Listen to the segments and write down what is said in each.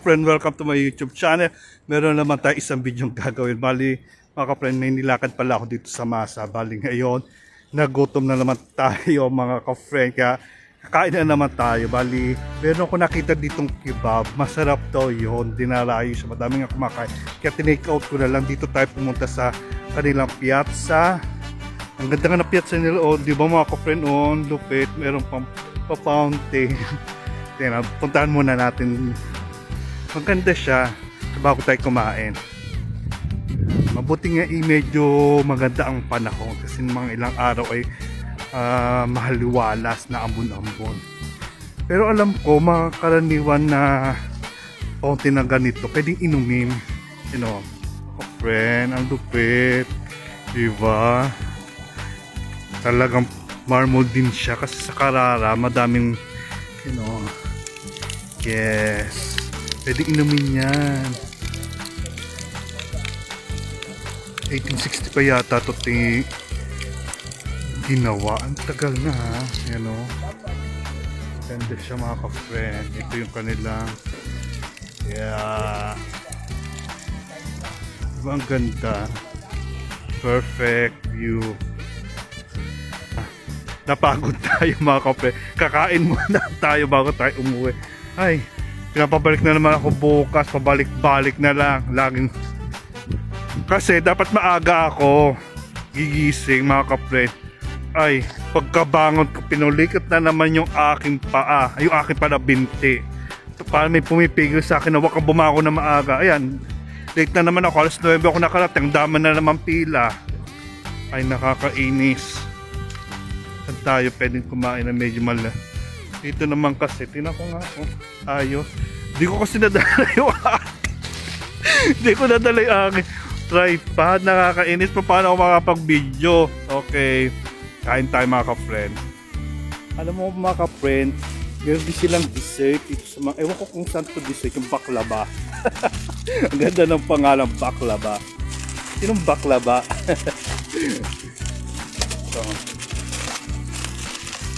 ka-friend, welcome to my YouTube channel. Meron naman tayo isang video gagawin. Bali, mga ka-friend, may nilakad pala ako dito sa Masa. Bali ngayon, nagutom na naman tayo mga ka-friend. Kaya kakain na naman tayo. Bali, meron ko nakita ditong kebab. Masarap daw yun. Dinarayo siya. Madami nga kumakain. Kaya tinake out ko na lang. Dito tayo pumunta sa kanilang piazza. Ang ganda nga ng piazza nila. Oh, di ba mga ka-friend? Oh, lupit. Meron pang pa-fountain. Puntahan muna natin. Maganda siya bago tayo kumain. Mabuti nga medyo maganda ang panahon kasi mga ilang araw ay mahaliwalas na ambon-ambon. Pero alam ko mga karaniwan na fountain na ganito pwedeng inumin. You know, friend, ang lupit. Diba? Talagang marble din siya kasi sa Carrara madaming yes, pwede inumin yan. 1860 pa yata ito ginawa. Ang tagal na ha. Ganda siya mga ka-friend. Ito yung kanilang diba ang ganda, perfect view. Napagod tayo mga ka-friend. Kakain muna tayo bago tayo umuwi. Ay, pinapabalik na naman ako bukas. Pabalik-balik na lang. Laging kasi dapat maaga ako gigising mga ka-friend. Ay, pagkabangon ko, pinulikat na naman yung aking paa. Yung aking pala binti. Parang may pumipigil sa akin na wag kang bumako na maaga. Ayan, late na naman ako. Alas 9 ako nakarating. Dama na naman pila. Ay, nakakainis. Saan tayo pwedeng kumain na medyo mala? Dito naman kasi, tinan ko nga ako. Ayos. Di ko kasi nadala yung di ko nadala yung aking tripod. Nakakainis pa paano ako makapag-video. Okay. Kain tayo mga ka-friend. Alam mo mga ka-friend, meron din silang dessert dito sa mga, ewan ko kung saan to dessert, yung baklava. Ang ganda ng pangalan, baklava. Sinong baklava? So,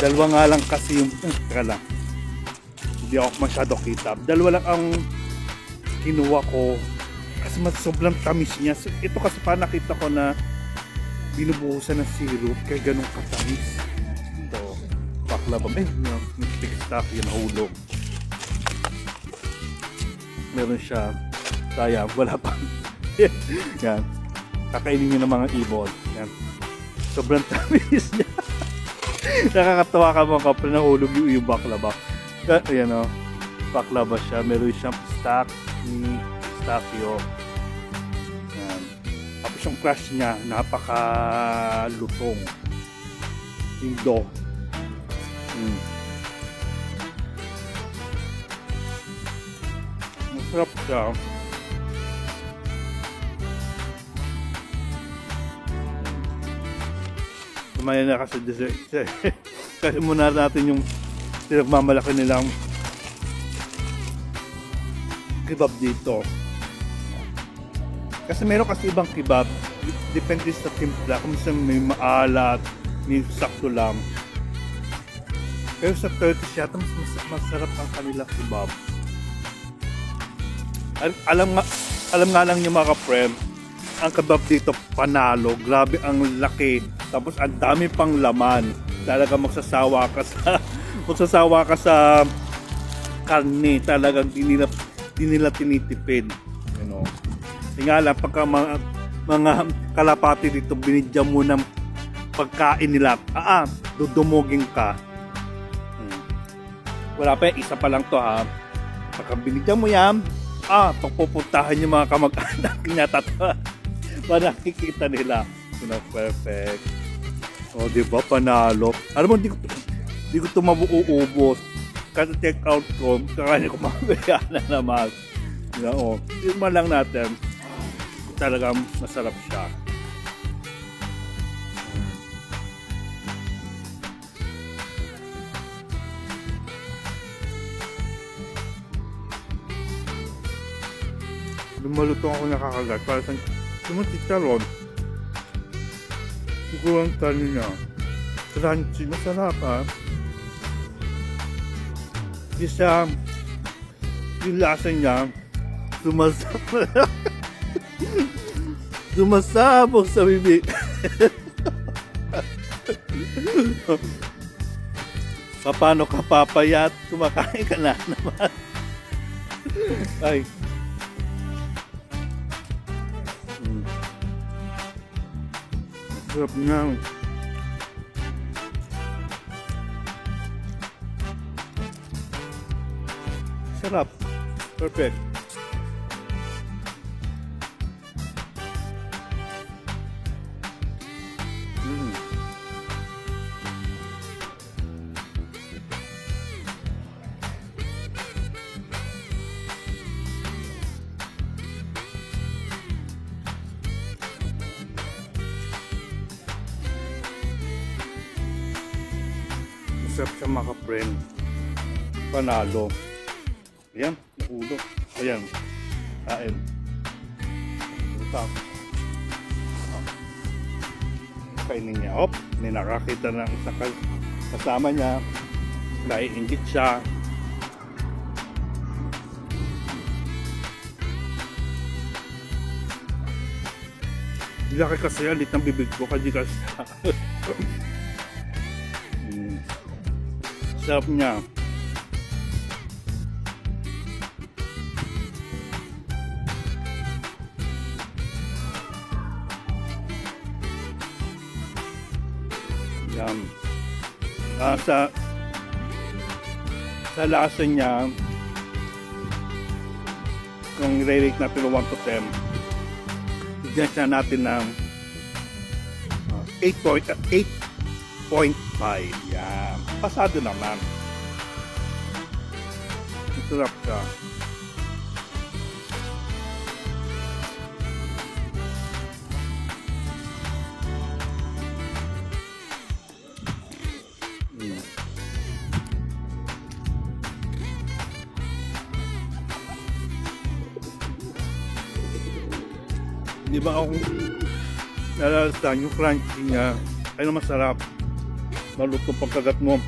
dalawa nga lang kasi yung teka lang, hindi ako masyado kita. Dalawa lang ang kinuha ko kasi mas sobrang tamis niya. Ito kasi pa nakita ko na binubuhusan ng syrup kaya ganun katamis. Ito, baklava. May stick yung hulog. Meron siya. Sayang, wala pa. Yan. Kakainin nyo ng mga ibon. Yan. Sobrang tamis niya. Nakakatawa ka mga kapre, nahulog yung baklava. Ayan o, baklava siya. Meron siyang pistachio. Ayan. Tapos yung crush niya, napaka-lutong. Indo. Masarap siya. Kumaya na kasi dessert. Kasi muna natin yung pinagmamalaki nilang kebab dito. Kasi meron kasi ibang kebab. Depende sa timpla. Kung minsan may maalat, may sakto lang. Pero sa Turkish yata masarap ang kanilang kebab. Alam nga lang yung mga ka-friend, ang kebab dito panalo. Grabe ang laki. Tapos ang dami pang laman. Talaga magsasawa ka sa karne. Talagang di nila tinitipid. Nga lang pagka mga kalapati dito binidyan mo ng pagkain nila. Dudumugin ka. Wala pa, isa pa lang to ha. Pagka binidyan mo yan, pagpupuntahan yung mga kamag-anak niya para nakikita nila. Perfect. O, diba? Panalo. Alam mo, di ko ito mabuubos. Kasi take out ko, kakain ko mamaya na naman. Tignan lang natin. Talagang masarap siya. Lumalutong ako nakakagat. Para sa chicharon. Siguro ang kanin niya. Crunchy. Masarap ha. Hindi siya yung lasa niya, sumasabog sa bibig. Paano ka papayat? Kumakain ka na naman. Ay. Sarap nga. Sarap. Perfect. Masarap siya mga ka-friend. Panalo. Ayan, ulo. Ayan. Kain. Utap. Kainin niya. Op, may nakakita ng isa kasama niya. Naiingit siya. Laki kasi alit ng bibig ko kasi kasi. Sarap niya. Yan. Sa lasa niya, kung i-rate natin 1 to 10, bigyan siya natin ng 8.5. Yan. Pasado naman. Sarap siya. Di ba akong nalalasan yung crunchy niya ay na masarap. Maluto pagkagat mo.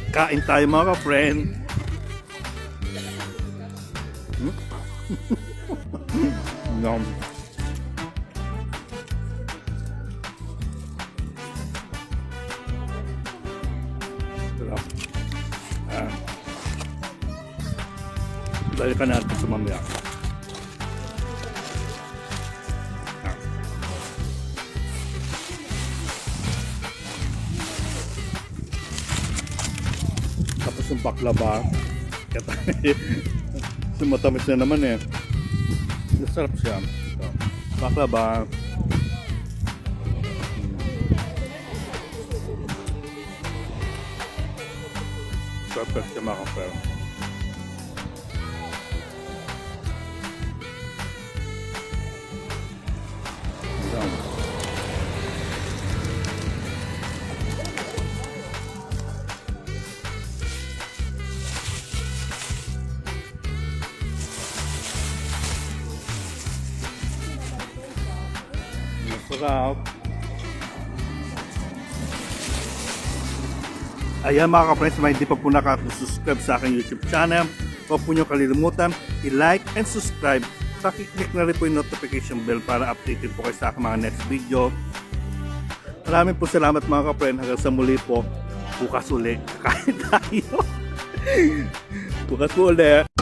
Kain tayo mga ka-friend. Yum. Balikan natin sa mamaya. Tapos yung baklava. Sumatamis na naman eh. Sarap siya. Ito. Baklava. Perfect siya mga kapero. Masarap. Ayan mga ka-friends, may hindi pa po nakaka-subscribe sa aking YouTube channel, huwag po nyo kalilimutan i-like and subscribe. Pakiclick na rin po yung notification bell para updated po kayo sa aking mga next video. Maraming po salamat mga ka-friend. Hanggang sa muli po, bukas uli kakain tayo. Bukas po ulit.